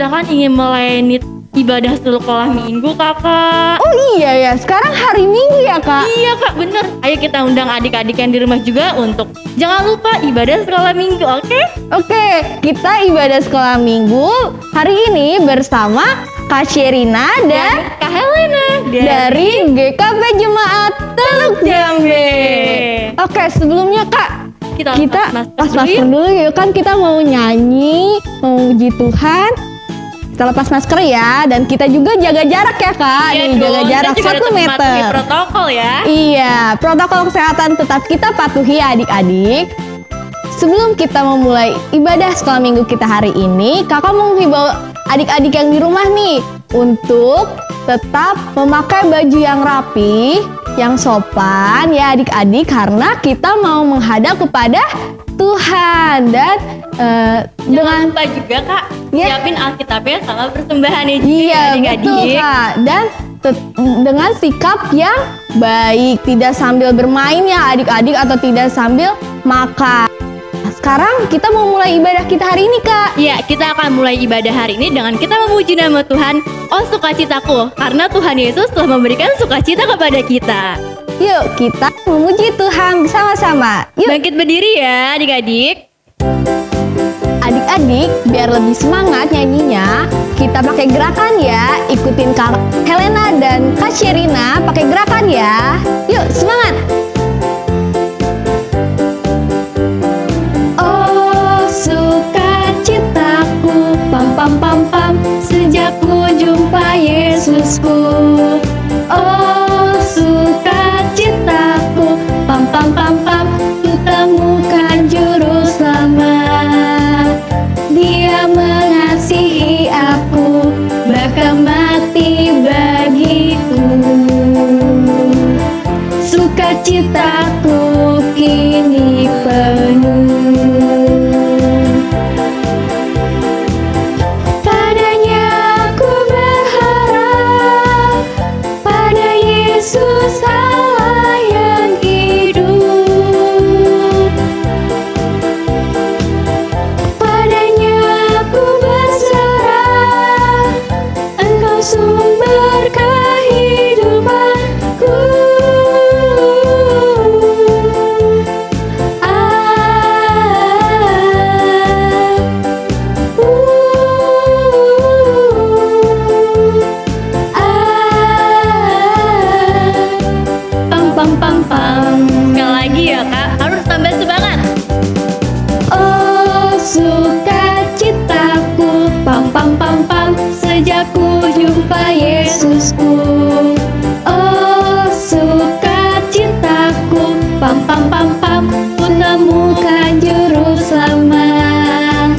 kita kan ingin melayani ibadah sekolah minggu, Kakak. Oh iya ya, sekarang hari Minggu ya, Kak? Iya, Kak, bener. Ayo kita undang adik-adik yang di rumah juga untuk jangan lupa ibadah sekolah minggu, oke? Oke, kita ibadah sekolah minggu hari ini bersama Kak Sherina dan Kak Helena dari GKP Jemaat Teluk Jambe. Oke, sebelumnya Kak, kita lepas masker dulu yuk, kan kita mau nyanyi, mau muji Tuhan. Kita lepas masker ya, dan kita juga jaga jarak ya Kak. Iya nih, jaga jarak 1 meter. Protokol ya. Iya, protokol kesehatan tetap kita patuhi adik-adik. Sebelum kita memulai ibadah sekolah minggu kita hari ini, Kakak mau himbau adik-adik yang di rumah nih untuk tetap memakai baju yang rapi, yang sopan ya adik-adik, karena kita mau menghadap kepada Tuhan. Dan dengan lupa juga Kak, siapin Alkitabnya sama persembahannya juga. Iya, adik-adik. betul Kak. Dan dengan sikap yang baik, tidak sambil bermain ya adik-adik, atau tidak sambil makan. Sekarang kita mau mulai ibadah kita hari ini Kak. Iya, kita akan mulai ibadah hari ini dengan kita memuji nama Tuhan. Oh sukacitaku, karena Tuhan Yesus telah memberikan sukacita kepada kita. Yuk kita memuji Tuhan bersama-sama. Yuk. Bangkit berdiri ya adik-adik. Adik-adik, biar lebih semangat nyanyinya, kita pakai gerakan ya. Ikutin Kak Helena dan Kak Sherina pakai gerakan ya. Yuk semangat. Sukacitaku, pam pam pam pam, sejak ku jumpa Yesusku. Oh sukacitaku, pam pam pam pam, ku temukan juru selamat. Dia mengasihi aku, bahkan mati bagiku. Sukacitaku kini penuh. Yesus Allah yang hidup, padanya aku berserah, Engkau sumber kehidupanku. Pam pam pam. Sekali lagi ya Kak, harus tambah semangat. Oh sukacitaku, pam pam pam pam, sejak ku jumpa Yesusku. Oh sukacitaku, pam pam pam pam, ku temukan juru selamat.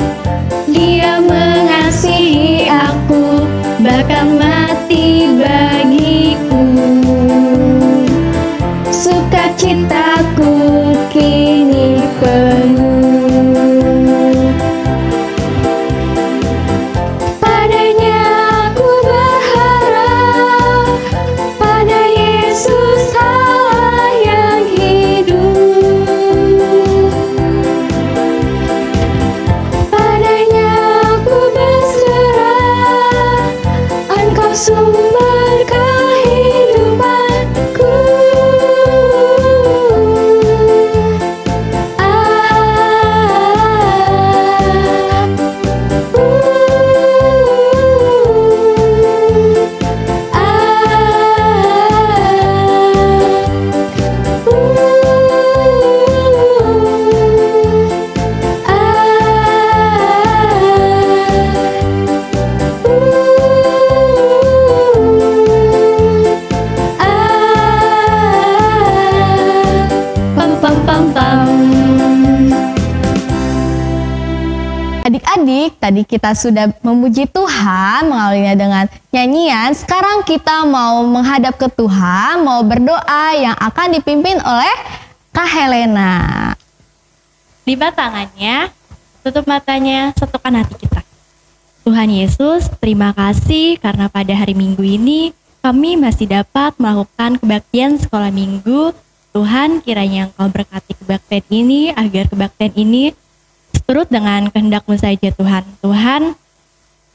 Dia mengasihi aku, bahkan mati bagiku. Sukacitaku kini penuh, padanya aku berharap, pada Yesus Allah yang hidup, padanya aku berserah, Engkau sumber kehidupanku. Adik-adik, tadi kita sudah memuji Tuhan mengawalinya dengan nyanyian. Sekarang kita mau menghadap ke Tuhan, mau berdoa yang akan dipimpin oleh Kak Helena. Lipat tangannya, tutup matanya, satukan hati kita. Tuhan Yesus, terima kasih karena pada hari Minggu ini kami masih dapat melakukan kebaktian sekolah minggu. Tuhan, kiranya Engkau berkati kebaktian ini agar kebaktian ini turut dengan kehendak-Mu saja Tuhan. Tuhan,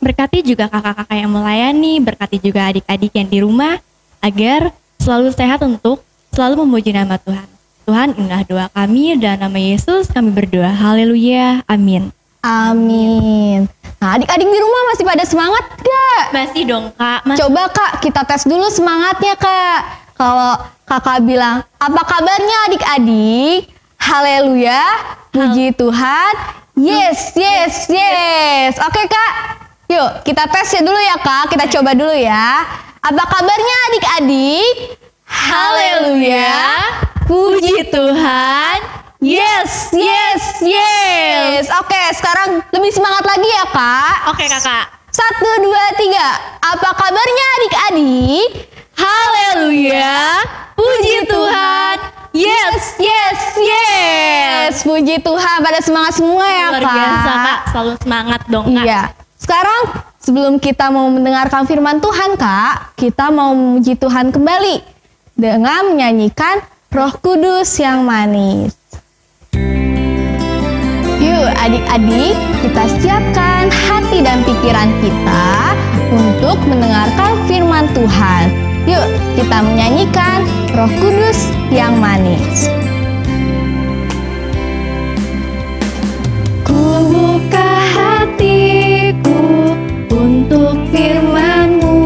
Berkati juga kakak-kakak yang melayani, berkati juga adik-adik yang di rumah, agar selalu sehat untuk selalu memuji nama Tuhan. Tuhan, inilah doa kami, dalam nama Yesus kami berdoa. Haleluya, amin. Amin. Nah, adik-adik di rumah masih pada semangat gak? Masih dong Kak. Coba Kak, kita tes dulu semangatnya Kak. Kalau kakak bilang, apa kabarnya adik-adik? Haleluya, puji Tuhan. Yes, yes, yes. Oke Kak, yuk kita tes ya dulu ya Kak. Kita coba dulu ya. Apa kabarnya adik-adik? Haleluya, puji Tuhan. Yes, yes, yes. Oke, sekarang lebih semangat lagi ya Kak. Oke Kakak. 1, 2, 3. Apa kabarnya adik-adik? Haleluya, puji Tuhan. Yes, yes, yes. Puji Tuhan, pada semangat semua ya Luar Kak. biasa Kak, selalu semangat dong Kak. Iya. Sekarang sebelum kita mau mendengarkan firman Tuhan Kak, kita mau memuji Tuhan kembali dengan menyanyikan Roh Kudus yang manis. Yuk adik-adik, kita siapkan hati dan pikiran kita untuk mendengarkan firman Tuhan. Yuk kita menyanyikan Roh Kudus yang manis. Ku buka hatiku untuk firman-Mu.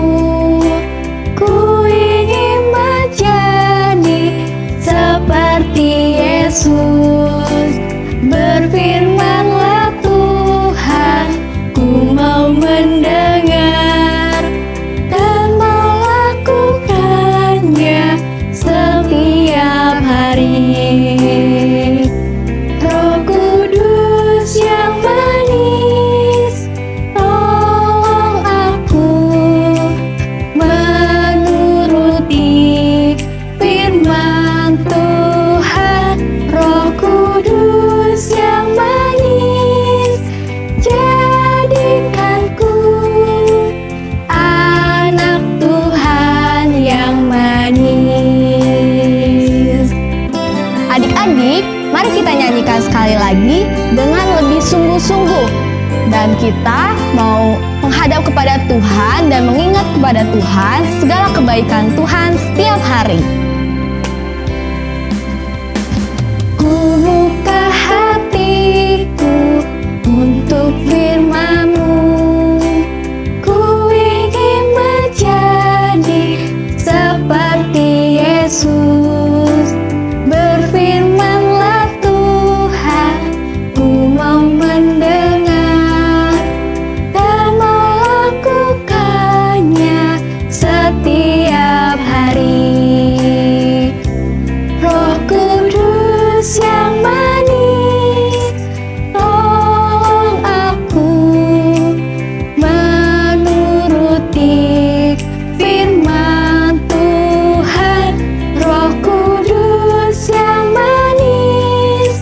Ku ingin menjadi seperti Yesus. Berfirmanlah Tuhan, ku mau mendengar dan melakukannya setiap hari. Roh Kudus yang manis, tolong aku menuruti firman Tuhan. Roh Kudus yang manis, jadikanku anak Tuhan yang manis. Adik-adik, mari kita nyanyikan sekali lagi dengan lebih sungguh-sungguh. Dan kita mau menghadap kepada Tuhan dan mengingat kepada Tuhan segala kebaikan Tuhan setiap hari. Ku buka hatiku untuk firman-Mu. Ku ingin menjadi seperti Yesus. Berfirmanlah Tuhan, ku mau mendengar dan melakukannya setiap hari. Roh Kudus yang manis, tolong aku menuruti firman Tuhan. Roh Kudus yang manis,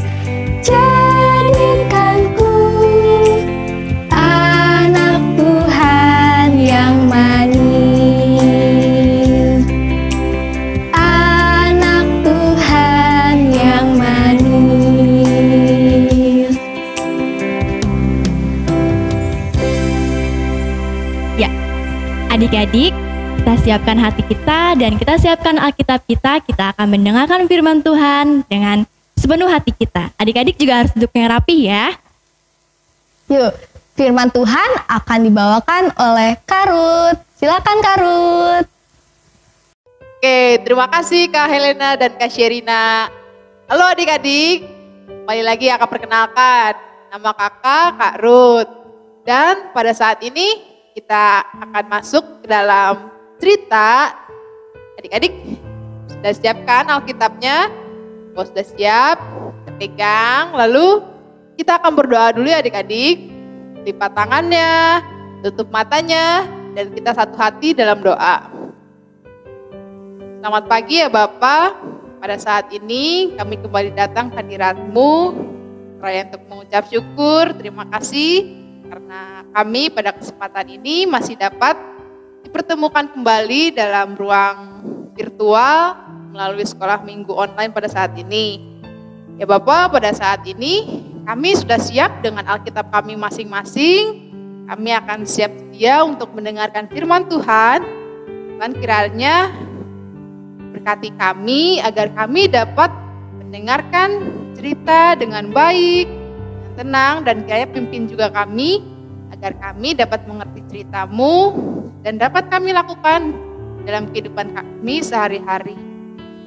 jadikanku anak Tuhan yang manis. Anak Tuhan yang manis. Ya, adik-adik, kita siapkan hati kita dan kita siapkan Alkitab kita. Kita akan mendengarkan firman Tuhan dengan sepenuh hati kita. Adik-adik juga harus duduk yang rapi ya. Yuk, firman Tuhan akan dibawakan oleh Karut. Silakan Karut. Oke, terima kasih Kak Helena dan Kak Sherina. Halo adik-adik, kembali lagi akan perkenalkan. Nama kakak Kak Ruth. Dan pada saat ini kita akan masuk ke dalam cerita. Adik-adik, sudah siapkan Alkitabnya? Kalau sudah siap, kita pegang. Lalu kita akan berdoa dulu ya adik-adik. Lipat tangannya, tutup matanya, dan kita satu hati dalam doa. Selamat pagi ya Bapak. Pada saat ini kami kembali datang ke hadirat-Mu. Raya untuk mengucap syukur, terima kasih karena kami pada kesempatan ini masih dapat dipertemukan kembali dalam ruang virtual melalui sekolah minggu online pada saat ini. Ya Bapak, pada saat ini kami sudah siap dengan Alkitab kami masing-masing kami akan siap sedia untuk mendengarkan firman Tuhan. Tuhan kiranya berkati kami agar kami dapat mendengarkan cerita dengan baik, dengan tenang, dan kiranya pimpin juga kami agar kami dapat mengerti cerita-Mu dan dapat kami lakukan dalam kehidupan kami sehari-hari.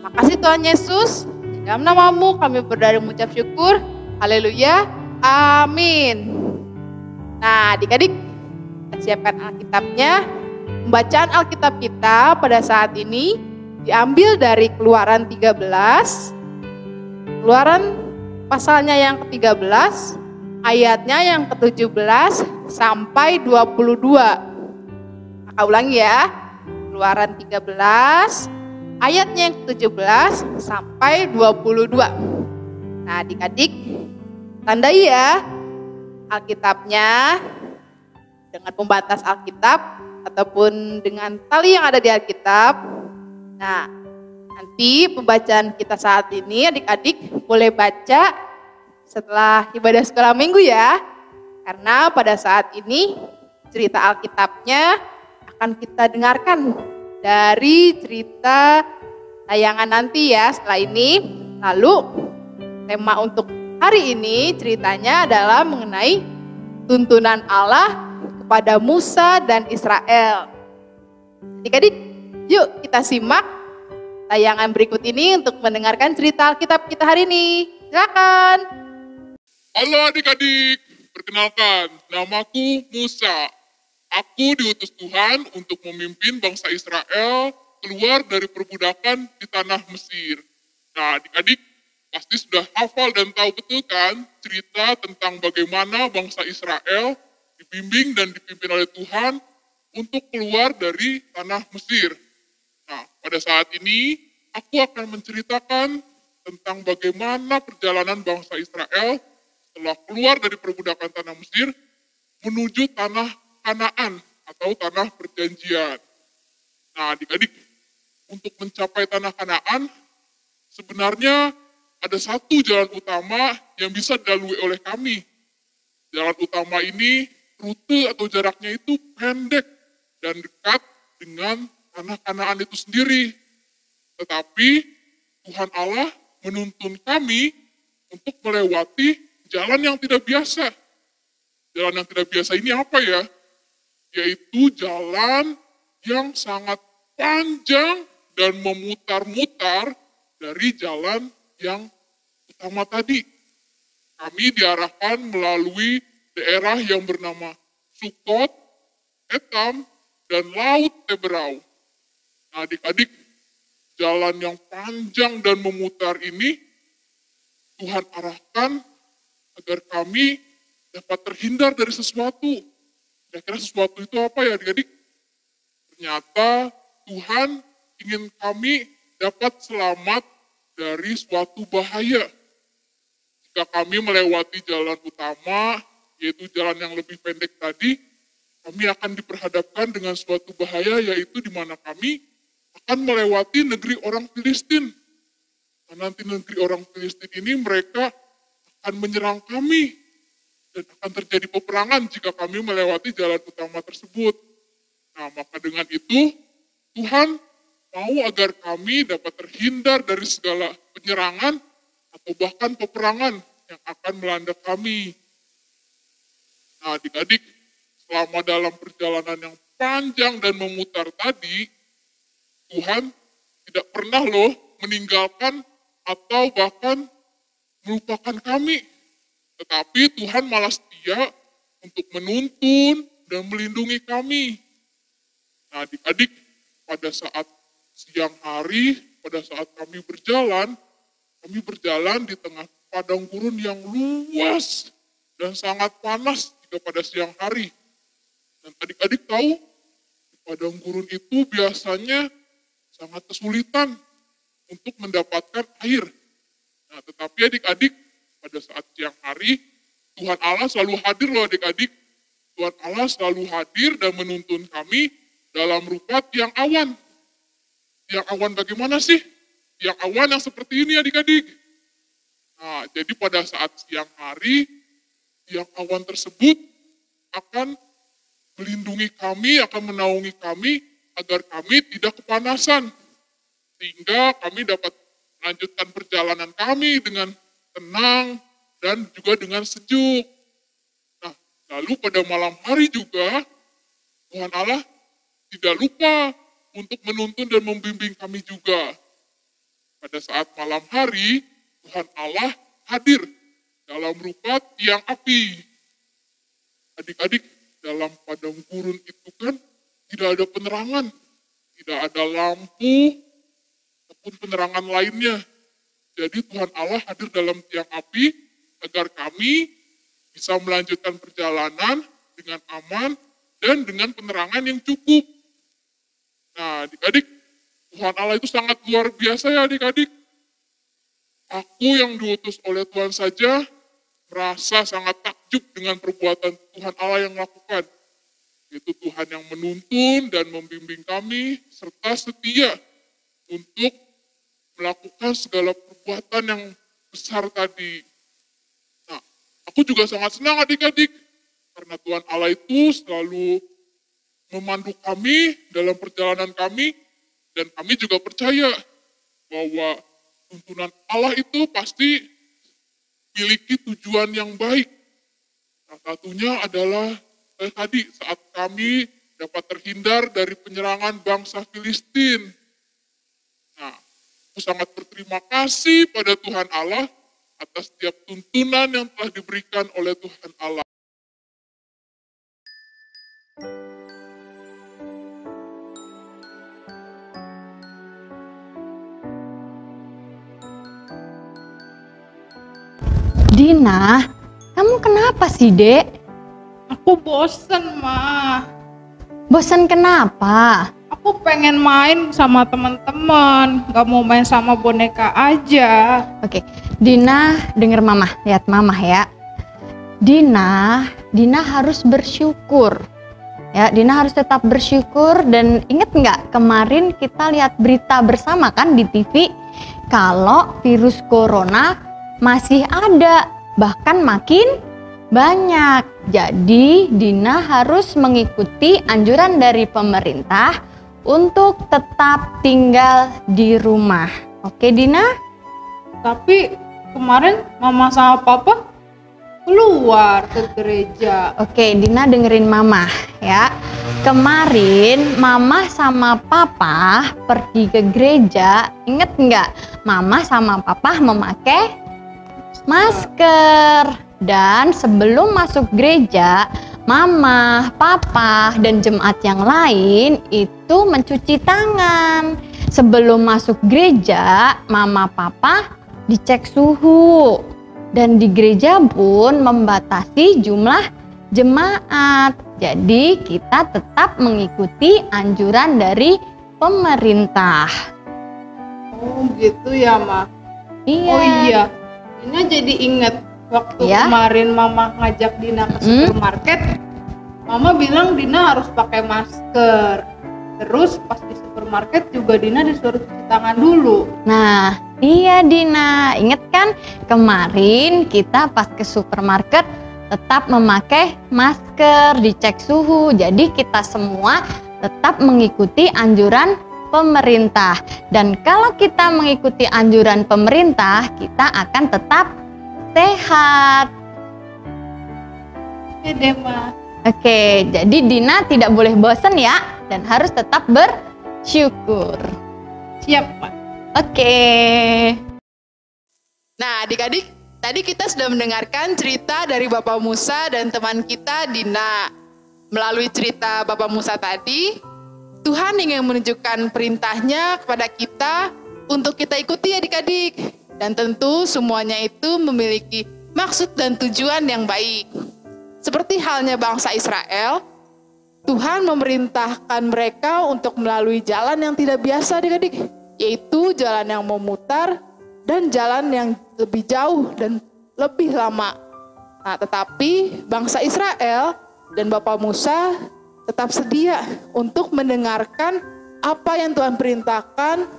Makasih Tuhan Yesus, di dalam nama-Mu kami berdoa dan mengucap syukur. Haleluya, amin. Nah, adik-adik, kita siapkan Alkitabnya. Pembacaan Alkitab kita pada saat ini diambil dari Keluaran 13. Keluaran pasalnya yang ke-13, ayatnya yang ke-17 sampai 22. Kakak ulangi ya. Keluaran 13, ayatnya yang ke-17 sampai 22. Nah, adik-adik, tandai ya Alkitabnya dengan pembatas Alkitab ataupun dengan tali yang ada di Alkitab. Nah, nanti pembacaan kita saat ini adik-adik boleh baca setelah ibadah sekolah minggu ya. Karena pada saat ini cerita Alkitabnya akan kita dengarkan dari cerita tayangan nanti ya setelah ini. Lalu tema untuk hari ini ceritanya adalah mengenai tuntunan Allah kepada Musa dan Israel. Adik-adik, yuk kita simak tayangan berikut ini untuk mendengarkan cerita Alkitab kita hari ini. Silakan. Halo adik-adik, perkenalkan, namaku Musa. Aku diutus Tuhan untuk memimpin bangsa Israel keluar dari perbudakan di tanah Mesir. Nah, adik-adik pasti sudah hafal dan tahu betul kan cerita tentang bagaimana bangsa Israel dibimbing dan dipimpin oleh Tuhan untuk keluar dari tanah Mesir. Nah, pada saat ini aku akan menceritakan tentang bagaimana perjalanan bangsa Israel setelah keluar dari perbudakan tanah Mesir menuju tanah Kanaan atau tanah perjanjian. Nah, adik-adik, untuk mencapai tanah Kanaan sebenarnya ada satu jalan utama yang bisa dilalui oleh kami. Jalan utama ini rute atau jaraknya itu pendek dan dekat dengan tanah Kanaan itu sendiri. Tetapi Tuhan Allah menuntun kami untuk melewati jalan yang tidak biasa. Jalan yang tidak biasa ini apa ya? Yaitu jalan yang sangat panjang dan memutar-mutar dari jalan yang utama tadi. Kami diarahkan melalui daerah yang bernama Sukot, Etam, dan Laut Teberau. Nah, adik-adik, jalan yang panjang dan memutar ini Tuhan arahkan agar kami dapat terhindar dari sesuatu. Kira-kira sesuatu itu apa ya adik-adik? Ternyata Tuhan ingin kami dapat selamat dari suatu bahaya. Jika kami melewati jalan utama, yaitu jalan yang lebih pendek tadi, kami akan diperhadapkan dengan suatu bahaya, yaitu di mana kami akan melewati negeri orang Filistin. Dan nanti negeri orang Filistin ini mereka akan menyerang kami. Dan akan terjadi peperangan jika kami melewati jalan utama tersebut. Nah, maka dengan itu, Tuhan mau agar kami dapat terhindar dari segala penyerangan atau bahkan peperangan yang akan melanda kami. Nah, adik-adik, selama dalam perjalanan yang panjang dan memutar tadi, Tuhan tidak pernah meninggalkan atau bahkan melupakan kami. Tetapi Tuhan malah setia untuk menuntun dan melindungi kami. Nah, adik-adik, pada saat siang hari, pada saat kami berjalan di tengah padang gurun yang luas dan sangat panas jika pada siang hari. Dan adik-adik tahu, di padang gurun itu biasanya sangat kesulitan untuk mendapatkan air. Nah, tetapi adik-adik, pada saat siang hari, Tuhan Allah selalu hadir adik-adik. Tuhan Allah selalu hadir dan menuntun kami dalam rupa tiang awan. Tiang awan bagaimana sih? Tiang awan yang seperti ini adik-adik. Nah, jadi pada saat siang hari, tiang awan tersebut akan melindungi kami, akan menaungi kami agar kami tidak kepanasan. Sehingga kami dapat melanjutkan perjalanan kami dengan tenang dan juga dengan sejuk. Nah, lalu pada malam hari juga Tuhan Allah tidak lupa untuk menuntun dan membimbing kami juga. Pada saat malam hari, Tuhan Allah hadir dalam rupa tiang api. Adik-adik, dalam padang gurun itu kan tidak ada penerangan, tidak ada lampu, ataupun penerangan lainnya. Jadi Tuhan Allah hadir dalam tiang api agar kami bisa melanjutkan perjalanan dengan aman dan dengan penerangan yang cukup. Nah, adik-adik, Tuhan Allah itu sangat luar biasa ya adik-adik. Aku yang diutus oleh Tuhan saja merasa sangat takjub dengan perbuatan Tuhan Allah yang lakukan. Itu Tuhan yang menuntun dan membimbing kami serta setia untuk melakukan segala perbuatan yang besar tadi. Nah, aku juga sangat senang adik-adik karena Tuhan Allah itu selalu memandu kami dalam perjalanan kami dan kami juga percaya bahwa tuntunan Allah itu pasti memiliki tujuan yang baik. Salah satunya adalah tadi saat kami dapat terhindar dari penyerangan bangsa Filistin. Nah, aku sangat berterima kasih pada Tuhan Allah atas setiap tuntunan yang telah diberikan oleh Tuhan Allah. Dina, kamu kenapa sih, Dek? Aku bosen, Ma. Bosan kenapa? Aku pengen main sama teman-teman, gak mau main sama boneka aja. Oke, Dina denger Mama, lihat Mama ya. Dina harus bersyukur. Ya, Dina harus tetap bersyukur dan inget nggak kemarin kita lihat berita bersama kan di TV kalau virus corona masih ada, bahkan makin banyak. Jadi Dina harus mengikuti anjuran dari pemerintah untuk tetap tinggal di rumah. Oke Dina? Tapi kemarin Mama sama Papa keluar ke gereja. Oke Dina dengerin Mama ya. Kemarin Mama sama Papa pergi ke gereja, inget nggak? Mama sama Papa memakai masker. Dan sebelum masuk gereja, Mama, Papa, dan jemaat yang lain itu mencuci tangan. Sebelum masuk gereja, Mama, Papa dicek suhu. Dan di gereja pun membatasi jumlah jemaat. Jadi kita tetap mengikuti anjuran dari pemerintah. Oh gitu ya, Ma. Iya. Oh iya, Dina jadi inget waktu Ya? kemarin Mama ngajak Dina ke supermarket. Mama bilang Dina harus pakai masker. Terus pas di supermarket juga Dina disuruh cuci tangan dulu. Nah, iya Dina, inget kan kemarin kita pas ke supermarket tetap memakai masker, dicek suhu. Jadi kita semua tetap mengikuti anjuran pemerintah. Dan kalau kita mengikuti anjuran pemerintah, kita akan tetap sehat. Oke deh, Ma. Oke, jadi Dina tidak boleh bosan ya dan harus tetap bersyukur. Siap, Ma. Oke. Nah adik-adik, tadi kita sudah mendengarkan cerita dari Bapak Musa dan teman kita Dina. Melalui cerita Bapak Musa tadi, Tuhan ingin menunjukkan perintahnya kepada kita untuk kita ikuti adik-adik. Dan tentu semuanya itu memiliki maksud dan tujuan yang baik. Seperti halnya bangsa Israel, Tuhan memerintahkan mereka untuk melalui jalan yang tidak biasa adik-adik. Yaitu jalan yang memutar dan jalan yang lebih jauh dan lebih lama. Nah, tetapi bangsa Israel dan Bapak Musa tetap sedia untuk mendengarkan apa yang Tuhan perintahkan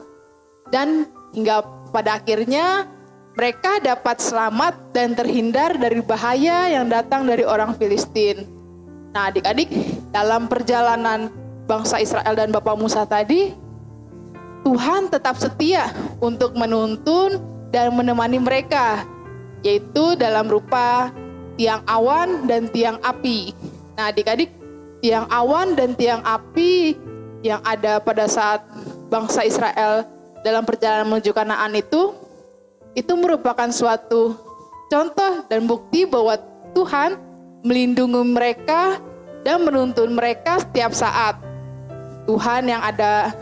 dan hingga pada akhirnya mereka dapat selamat dan terhindar dari bahaya yang datang dari orang Filistin. Nah, adik-adik, dalam perjalanan bangsa Israel dan Bapak Musa tadi, Tuhan tetap setia untuk menuntun dan menemani mereka, yaitu dalam rupa tiang awan dan tiang api. Nah, adik-adik, tiang awan dan tiang api yang ada pada saat bangsa Israel dalam perjalanan menuju Kanaan itu merupakan suatu contoh dan bukti bahwa Tuhan melindungi mereka dan menuntun mereka setiap saat. Tuhan yang ada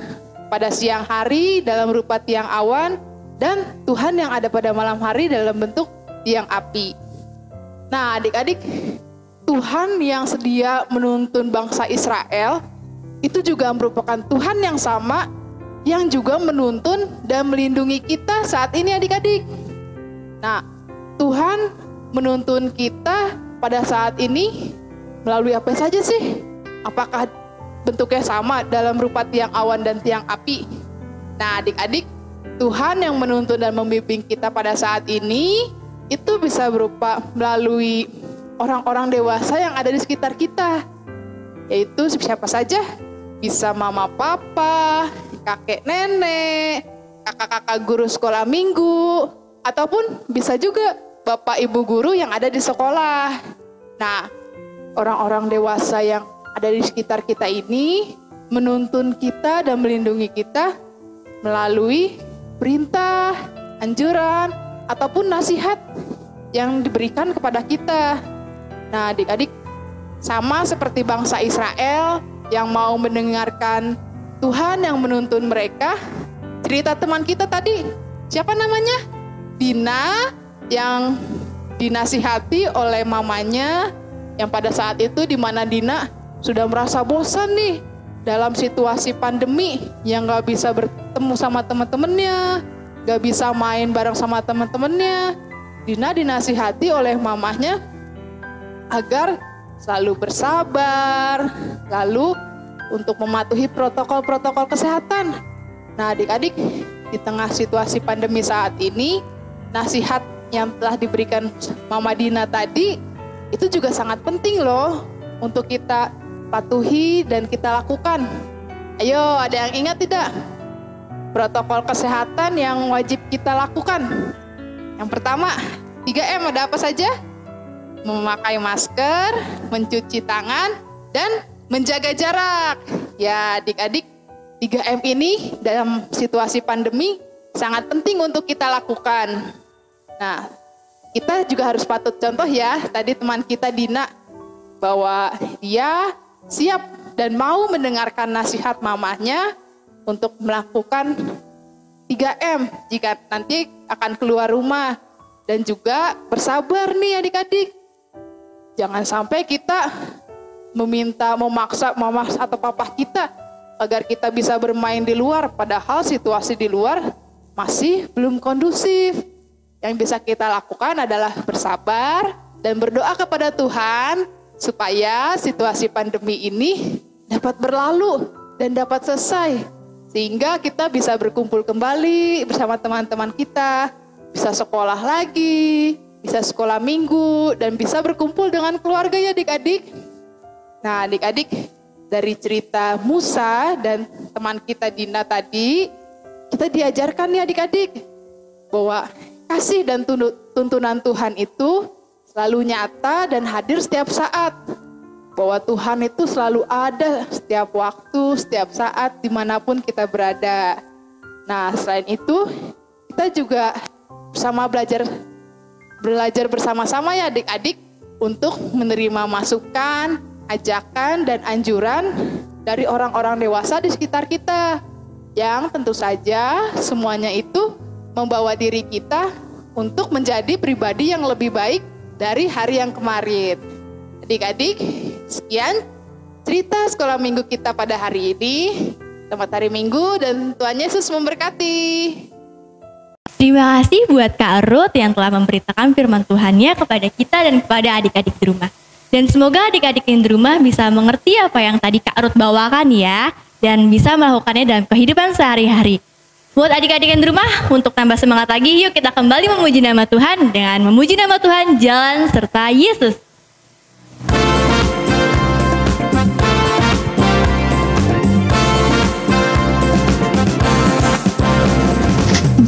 pada siang hari dalam rupa tiang awan, dan Tuhan yang ada pada malam hari dalam bentuk tiang api. Nah, adik-adik, Tuhan yang sedia menuntun bangsa Israel itu juga merupakan Tuhan yang sama yang juga menuntun dan melindungi kita saat ini, adik-adik. Nah, Tuhan menuntun kita pada saat ini melalui apa saja sih? Apakah bentuknya sama dalam rupa tiang awan dan tiang api? Nah, adik-adik, Tuhan yang menuntun dan membimbing kita pada saat ini itu bisa berupa melalui orang-orang dewasa yang ada di sekitar kita. Yaitu siapa saja? Bisa mama papa, kakek nenek, kakak-kakak guru sekolah minggu, ataupun bisa juga bapak ibu guru yang ada di sekolah. Nah, orang-orang dewasa yang ada di sekitar kita ini menuntun kita dan melindungi kita melalui perintah, anjuran, ataupun nasihat yang diberikan kepada kita. Nah, adik-adik, sama seperti bangsa Israel yang mau mendengarkan Tuhan yang menuntun mereka. Cerita teman kita tadi, siapa namanya? Dina, yang dinasihati oleh mamanya, yang pada saat itu di mana Dina sudah merasa bosan nih dalam situasi pandemi, yang gak bisa bertemu sama teman-temannya, gak bisa main bareng sama teman-temannya. Dina dinasihati oleh mamanya agar selalu bersabar, lalu untuk mematuhi protokol-protokol kesehatan. Nah, adik-adik, di tengah situasi pandemi saat ini, nasihat yang telah diberikan Mama Dina tadi itu juga sangat penting loh untuk kita patuhi dan kita lakukan. Ayo, ada yang ingat tidak? Protokol kesehatan yang wajib kita lakukan. Yang pertama, 3M, ada apa saja? Memakai masker, mencuci tangan, dan menjaga jarak. Ya, adik-adik, 3M ini dalam situasi pandemi sangat penting untuk kita lakukan. Nah, kita juga harus patut contoh ya, tadi teman kita Dina, bahwa dia siap dan mau mendengarkan nasihat mamahnya untuk melakukan 3M jika nanti akan keluar rumah. Dan juga bersabar nih adik-adik. Jangan sampai kita memaksa mama atau papa kita agar kita bisa bermain di luar, padahal situasi di luar masih belum kondusif. Yang bisa kita lakukan adalah bersabar dan berdoa kepada Tuhan supaya situasi pandemi ini dapat berlalu dan dapat selesai, sehingga kita bisa berkumpul kembali bersama teman-teman kita, bisa sekolah lagi, bisa sekolah minggu, dan bisa berkumpul dengan keluarga ya adik-adik. Nah, adik-adik, dari cerita Musa dan teman kita Dina tadi, kita diajarkan nih adik-adik bahwa kasih dan tuntunan Tuhan itu selalu nyata dan hadir setiap saat. Bahwa Tuhan itu selalu ada setiap waktu, setiap saat, dimanapun kita berada. Nah, selain itu, kita juga belajar bersama-sama ya adik-adik untuk menerima masukan, ajakan, dan anjuran dari orang-orang dewasa di sekitar kita, yang tentu saja semuanya itu membawa diri kita untuk menjadi pribadi yang lebih baik dari hari yang kemarin. Adik-adik, sekian cerita sekolah minggu kita pada hari ini. Selamat hari Minggu dan Tuhan Yesus memberkati. Terima kasih buat Kak Ruth yang telah memberitakan firman Tuhannya kepada kita dan kepada adik-adik di rumah. Dan semoga adik-adik yang di rumah bisa mengerti apa yang tadi Kak Ruth bawakan ya, dan bisa melakukannya dalam kehidupan sehari-hari. Buat adik-adik yang di rumah, untuk tambah semangat lagi, yuk kita kembali memuji nama Tuhan dengan memuji nama Tuhan, jalan serta Yesus.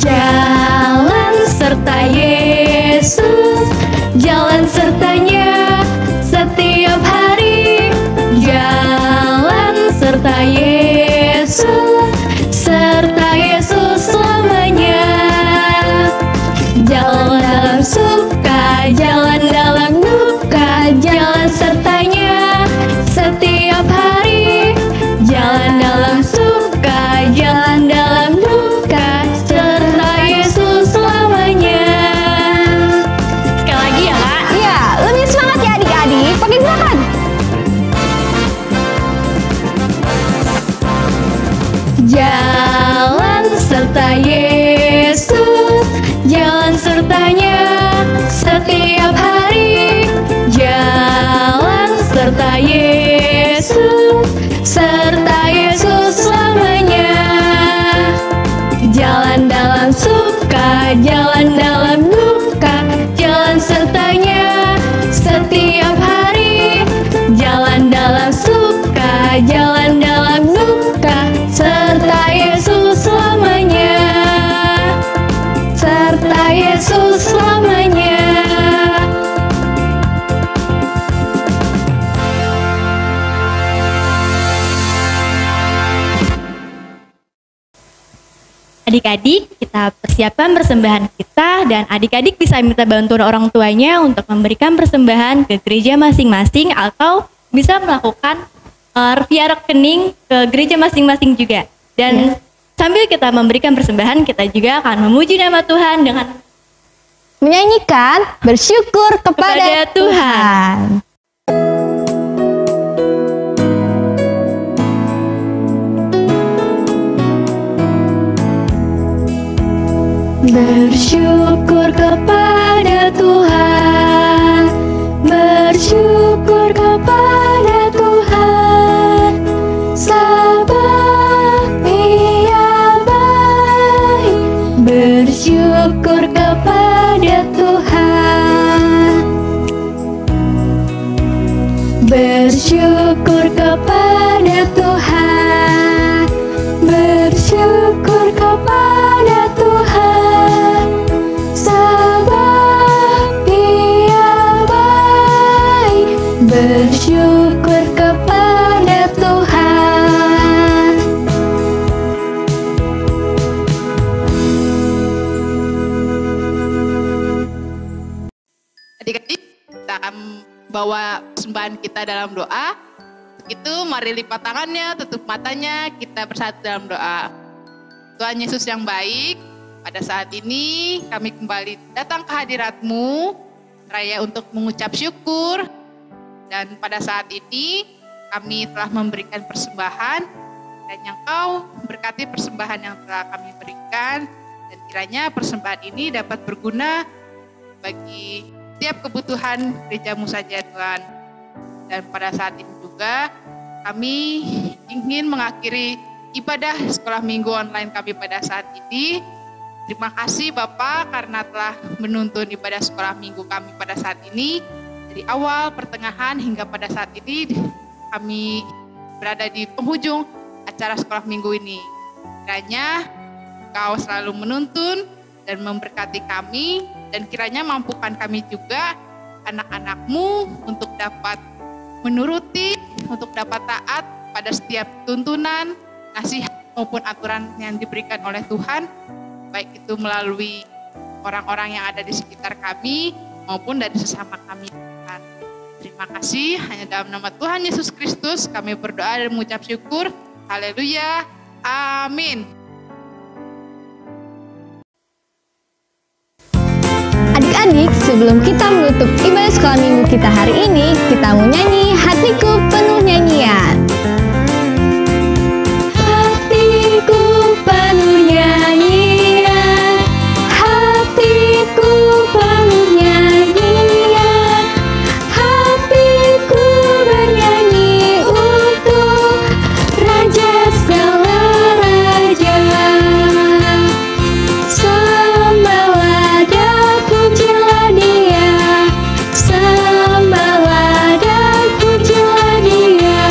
Jalan serta Yesus, jalan sertanya setiap hari. Jalan serta Yesus, serta Yesus selamanya. Jalan dalam suka, jalan dalam duka, jalan sertanya setiap hari. Jalan dalam suka, jalan dalam duka, serta Yesus selamanya. Sekali lagi ya Kak. Iya, lebih semangat ya adik-adik. Pakai gerakan. Jalan serta Yesus, jalan sertanya setiap hari. Jalan serta Yesus, serta Yesus selamanya. Jalan dalam suka, jalan dalam duka, jalan sertanya setiap hari. Jalan dalam suka, jalan dalam duka, serta Yesus selamanya. Serta Yesus selamanya. Adik-adik, kita persiapkan persembahan kita dan adik-adik bisa minta bantuan orang tuanya untuk memberikan persembahan ke gereja masing-masing atau bisa melakukan via rekening ke gereja masing-masing juga. Dan sambil kita memberikan persembahan, kita juga akan memuji nama Tuhan dengan Menyanyikan bersyukur kepada Tuhan. bersyukur kepada Tuhan, bersyukur kepada Tuhan, sebab Ia baik. Bersyukur kepada Tuhan, bersyukur kepada Tuhan, bersyukur kepada Tuhan, sebab Ia baik. Bersyukur kepada Tuhan. Adik-adik, kita akan bawa persembahan kita dalam doa. Untuk itu, mari lipat tangannya, tutup matanya, kita bersatu dalam doa. Tuhan Yesus yang baik, pada saat ini kami kembali datang ke hadirat-Mu, raya untuk mengucap syukur. Dan pada saat ini kami telah memberikan persembahan, dan yang Kau berkati persembahan yang telah kami berikan, dan kiranya persembahan ini dapat berguna bagi setiap kebutuhan gereja-Mu saja Tuhan. Dan pada saat ini juga kami ingin mengakhiri ibadah sekolah minggu online kami pada saat ini. Terima kasih Bapak karena telah menuntun ibadah sekolah minggu kami pada saat ini. Dari awal, pertengahan hingga pada saat ini kami berada di penghujung acara sekolah minggu ini. Kiranya Kau selalu menuntun dan memberkati kami, dan kiranya mampukan kami juga anak-anak-Mu untuk dapat menuruti, untuk dapat taat pada setiap tuntunan, nasihat maupun aturan yang diberikan oleh Tuhan, baik itu melalui orang-orang yang ada di sekitar kami maupun dari sesama kami Tuhan. Terima kasih, hanya dalam nama Tuhan Yesus Kristus kami berdoa dan mengucap syukur. Haleluya, amin. Adik-adik, sebelum kita menutup ibadah sekolah minggu kita hari ini, kita mau nyanyi Hatiku Penuh Nyanyian. Hatiku penuh nyanyian, hatiku penuh nyanyian, hatiku bernyanyi untuk Raja segala raja. Sembahlah dan pujilah Dia, sembahlah dan pujilah Dia.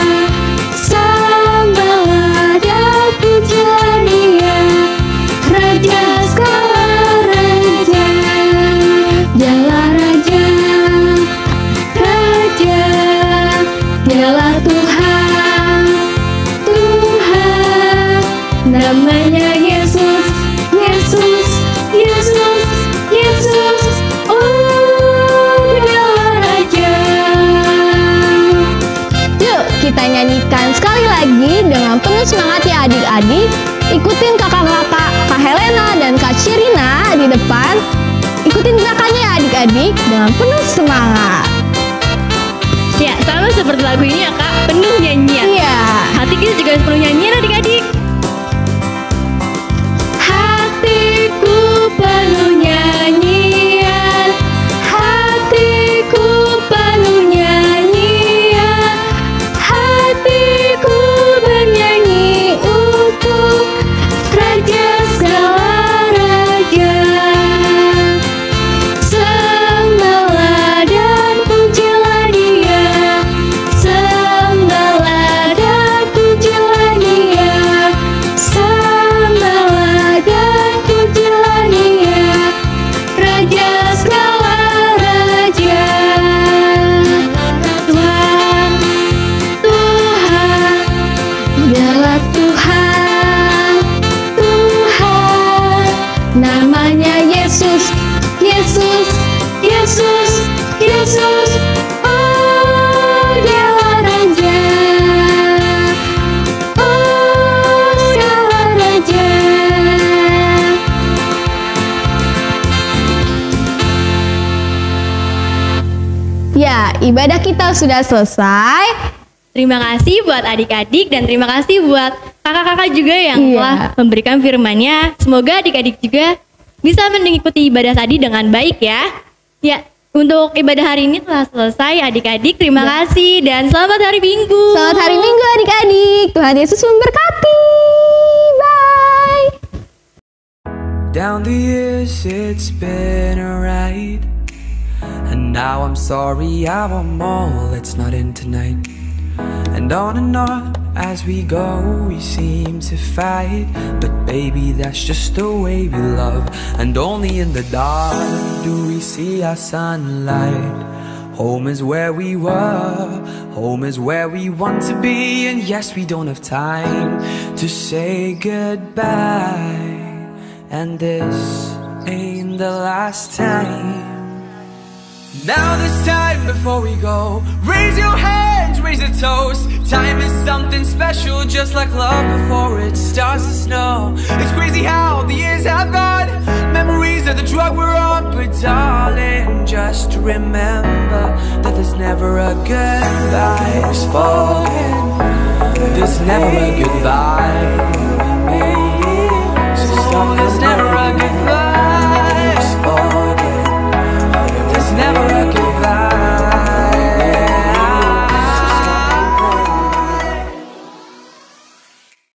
adik-adik, ikutin kakak-kakak Kak Helena dan Kak Sherina di depan. Ikutin gerakannya ya adik-adik dengan penuh semangat. Ya, sama seperti lagu ini ya Kak, penuh nyanyian. Iya. Hati kita juga harus penuh nyanyian adik-adik. Hatiku penuh nyanyian, hatiku penuh nyanyian, hatiku bernyanyi untuk Raja segala raja. Sembahlah dan pujilah Dia, sembahlah dan pujilah Dia, sembahlah dan pujilah Dia, Raja segala raja. Tuhan, Tuhan adalah Tuhan, Tuhan namanya Yesus, Yesus, Yesus, Yesus. Oh, Dialah Raja, oh, segala raja. Ya, ibadah kita sudah selesai. Terima kasih buat adik-adik dan terima kasih buat kakak-kakak juga yang Iya. telah memberikan firman-Nya. Semoga adik-adik juga bisa mengikuti ibadah tadi dengan baik ya. Ya, untuk ibadah hari ini telah selesai adik-adik. Terima kasih dan selamat hari Minggu. Selamat hari Minggu adik-adik. Tuhan Yesus memberkati. Bye. Down the years it's been a ride, and now I'm sorry I want more, let's not end tonight. And on as we go we seem to fight, but baby that's just the way we love. And only in the dark do we see our sunlight. Home is where we were, home is where we want to be. And yes, we don't have time to say goodbye, and this ain't the last time. Now this time before we go, raise your hands, raise a toast. Time is something special, just like love before it starts to snow. It's crazy how the years have gone, memories of the drug we're on. But darling, just remember that there's never a goodbye. There's never a goodbye.